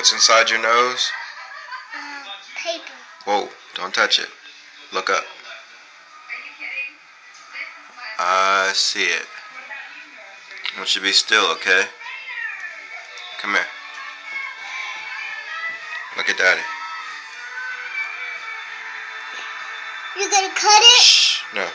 What's inside your nose? Paper. Whoa, don't touch it. Look up. I see it. I want you to be still, okay? Come here. Look at Daddy. You're gonna cut it? Shh. No.